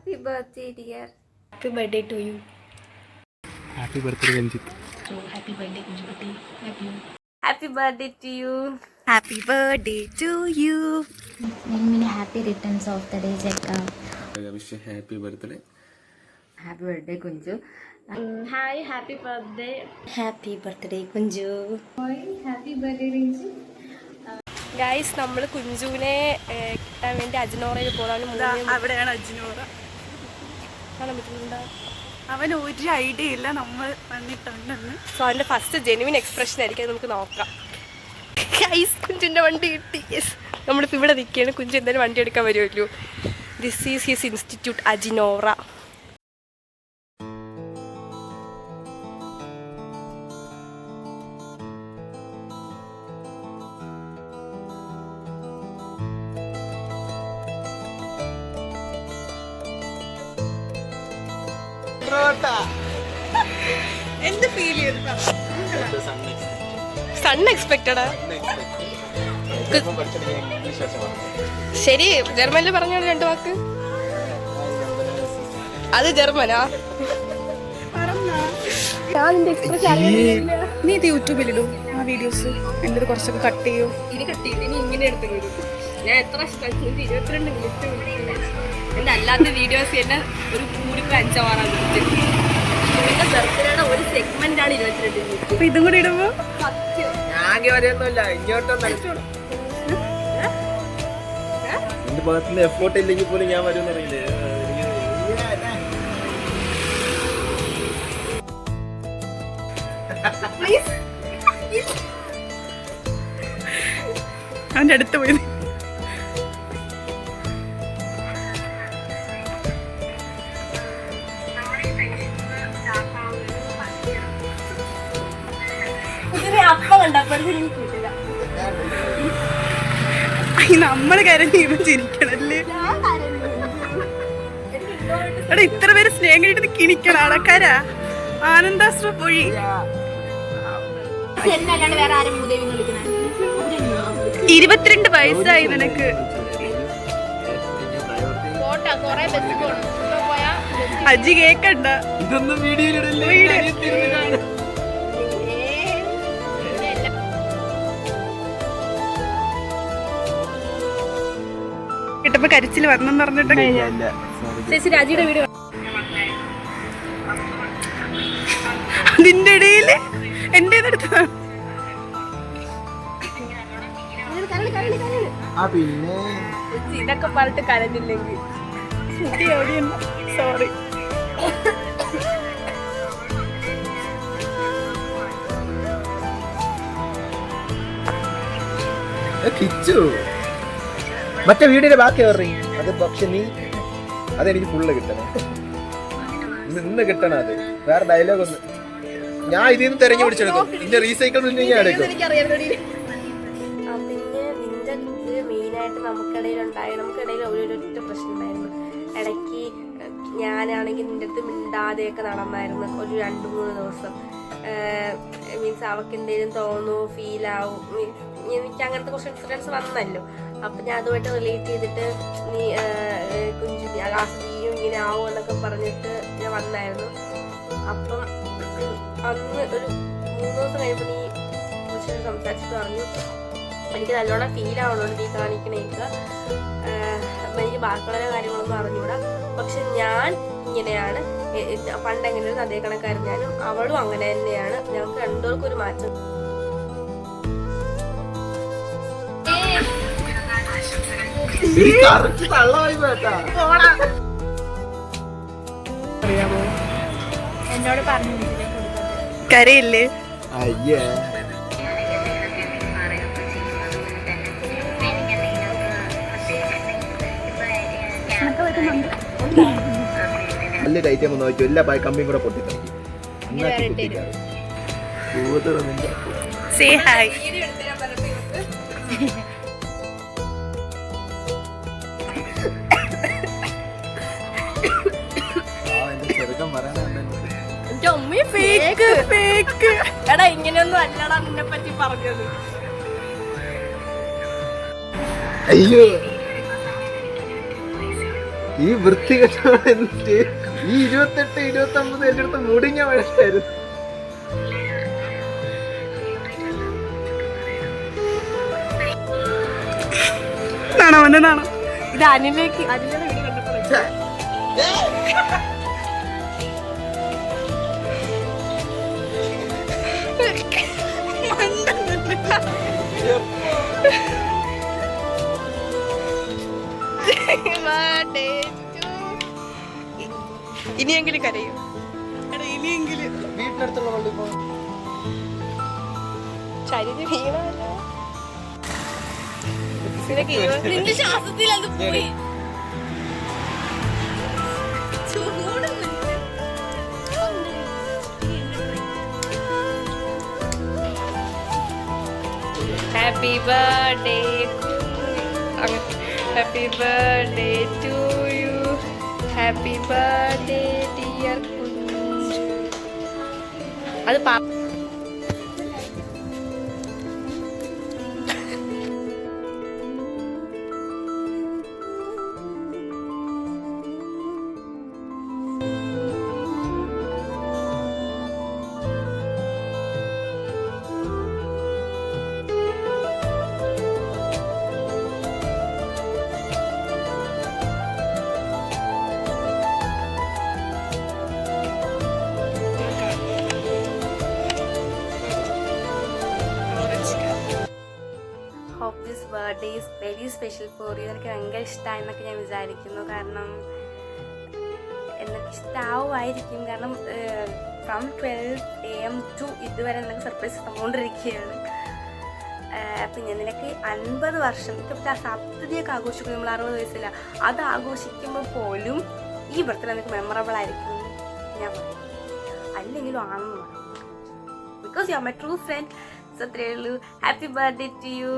Happy birthday, dear. Happy birthday to you. Happy birthday, Ranjit. So happy birthday, Kunjukutti. Love you. Happy birthday to you. Happy birthday to you. Many happy returns of the day, Jekka. I wish you happy birthday. Happy birthday, Kunju. Hi, happy birthday. Happy birthday, Kunju. Happy birthday, Ranjit. Guys, നമ്മൾ കുഞ്ചുവിനെ കിട്ടാൻ വേണ്ടി അജ്നോറയിൽ പോകാൻ അവിടെയാണ് അജ്നോറ. കാണാൻ പറ്റുന്നുണ്ടോ? അവന് ഒരു idea ഇല്ല നമ്മൾ വന്നിട്ടുണ്ടെന്ന്. സോ അവൻ്റെ ഫസ്റ്റ് ജെനുവിൻ എക്സ്പ്രഷൻ ആയിരിക്കും, അത് നമുക്ക് നോക്കാം. ഗൈസ്, കുഞ്ചിൻ്റെ വണ്ടി കിട്ടി. യെസ്, നമ്മളിപ്പോൾ ഇവിടെ നിൽക്കുകയാണ്. കുഞ്ചു എന്തായാലും വണ്ടി എടുക്കാൻ വരുമല്ലോ. ദിസ് ഈസ് ഹിസ് ഇൻസ്റ്റിറ്റ്യൂട്ട് അജിനോറ. എന്ത് ഫീൽ ചെയ്തു? സൺ എക്സ്പെക്റ്റഡാ? ശരി, ജർമ്മനിൽ പറഞ്ഞോളൂ 2 വാക്ക്. അത് ജർമ്മനാ? നീ ഇത് യൂട്യൂബിലിടും ആ വീഡിയോസ്? എൻ്റെ കുറച്ചൊക്കെ കട്ട് ചെയ്യൂ. ഇനി കട്ട് ചെയ്ത് ഇനി ഇങ്ങനെ എടുത്ത് വരും. ഞാൻ എത്ര 22 മിനിറ്റ് എൻ്റെ അല്ലാത്ത വീഡിയോസ് തന്നെ ഒരു കൂടിക്ക് 5 മിനിറ്റ്. എന്റെ ബർത്ത്ഡേയുടെ ഒരു സെഗ്മെന്റ് ആണ് 22 മിനിറ്റ്. അപ്പൊ ഇതും കൂടി ഇടുമ്പോ സത്യം എന്റെ ഭാഗത്തുനിന്ന് എഫോർട്ട് ഇല്ലെങ്കിൽ പോലും ഞാൻ വരുമെന്ന് അറിയില്ലേ. അവൻ്റെ അടുത്ത് പോയി. നമ്മള് കരഞ്ഞ് ഇവ ചിരിക്കണല്ലേ? എടാ, ഇത്ര പേര് സ്നേഹം കിട്ടിട്ട് കിണിക്കണം ആൾക്കാര. ആനന്ദാശ്ര പോയി. 22 വയസ്സായി നിനക്ക്. അജി കേക്കണ്ട. ഇതൊന്നും വീഡിയോയിലിടല്ലേ. കിട്ടപ്പോ കരച്ചിൽ വന്നെന്ന് പറഞ്ഞിട്ട് ചേച്ചി രാജിയുടെ വീഡിയോ അതിന്റെ ഇടയില് എന്റെ അടുത്താണ്. ഇതൊക്കെ പറഞ്ഞിട്ട് കരഞ്ഞില്ലെങ്കിൽ സോറി. മറ്റേ വീടിന്റെ ബാക്കി പറയും അത്. പക്ഷെ നീ അതെനിക്ക് ഫുള്ള് കിട്ടണം. ഇന്ന് കിട്ടണം അത്. വേറെ ഡയലോഗ് ഒന്ന് ഞാൻ ഇതിൽ നിന്ന് തെരഞ്ഞു പിടിച്ചെടുക്കും. ഇതിന്റെ റീസൈക്കിൾ ഞാൻ എടുക്കും. പിന്നെ നിന്റെ ഇത് മെയിനായിട്ട് നമുക്കിടയിൽ ഒരൊറ്റ പ്രശ്നം ഉണ്ടായിരുന്നു. ഇടയ്ക്ക് ഞാനാണെങ്കിൽ നിന്റെ അടുത്ത് മിണ്ടാതെയൊക്കെ നടന്നായിരുന്നു ഒരു 2-3 ദിവസം. മീൻസ് അവൾക്ക് എന്തെങ്കിലും തോന്നുന്നു, ഫീലാവും. എനിക്ക് അങ്ങനത്തെ കുറച്ച് ഇൻസിഡൻസ് വന്നല്ലോ. അപ്പം ഞാൻ അതുമായിട്ട് റിലേറ്റ് ചെയ്തിട്ട് നീ കുഞ്ചു ആസ്തിയും ഇങ്ങനെ ആവും എന്നൊക്കെ പറഞ്ഞിട്ട് ഞാൻ വന്നായിരുന്നു. അപ്പം അന്ന് ഒരു 3 ദിവസം കഴിയുമ്പോൾ നീ കുറച്ച് സംസാരിച്ചിട്ട് പറഞ്ഞു എനിക്ക് നല്ലോണം ഫീൽ ആവണുണ്ട് നീ കാണിക്കണേക്ക്. അപ്പം എനിക്ക് ബാക്കിയുള്ള കാര്യങ്ങളൊന്നും അറിഞ്ഞൂടാ. പക്ഷെ ഞാൻ ഇങ്ങനെയാണ്, പണ്ടെങ്ങനെയായിരുന്നു അതേ കണക്കായിരുന്നു ഞാനും. അവളും അങ്ങനെ തന്നെയാണ്. ഞങ്ങൾക്ക് 2 പേർക്കും ഒരു മാറ്റം. എന്നോട് പറഞ്ഞു കരയില്ലേ? അയ്യേ, നല്ല ഐറ്റം ഒന്ന് നോക്കി എല്ലാ കമ്പിയും കൂടെ പൊട്ടിത്തെറിക്കും. Say hi. എടാ, ഇങ്ങനെയൊന്നും അല്ലടാ നിന്നെ പറ്റി പറഞ്ഞത്. അയ്യോ, ഈ വൃത്തികെട്ട എന്നിട്ട് ഈ 28, 29 എന്റെ അടുത്ത് മുടിഞ്ഞ വഴക്കായിരുന്നു. നാണോ ഇത് അനിലേക്ക് അനിലെ വീട് കണ്ടപ്പോൾ ഇനിയെങ്കിലും കരയും. ഇനിയെങ്കിലും വീട്ടിനടുത്തുള്ള പള്ളി പോ. ചരിഞ്ഞ് വീണല്ലോ. നിന്റെ ശ്വാസത്തിൽ അത് പോയി. Happy birthday happy birthday to you happy birthday dear കുഞ്ഞ്. അത് hope this birthday is very special for you. എനിക്ക് ഭയങ്കര ഇഷ്ടമായെന്നൊക്കെ ഞാൻ വിചാരിക്കുന്നു. കാരണം എന്നൊക്കെ ഇഷ്ടമാവുമായിരിക്കും. കാരണം ഫ്രം 12 AM ടു ഇതുവരെ നിനക്ക് സർപ്രൈസ് തന്നുകൊണ്ടിരിക്കുകയാണ്. പിന്നെ നിനക്ക് 50 വർഷം ഇപ്പം സപ്തതിയൊക്കെ ആഘോഷിക്കും നമ്മൾ 60 വയസ്സില്ല. അത് ആഘോഷിക്കുമ്പോൾ പോലും ഈ ബർത്ത്ഡേ നിനക്ക് മെമ്മറബിൾ ആയിരിക്കും ഞാൻ പറയും. അല്ലെങ്കിലും ആണെന്ന് പറയും. Because you are my true friend. So അത്രയേ ഉള്ളൂ. Happy birthday to U.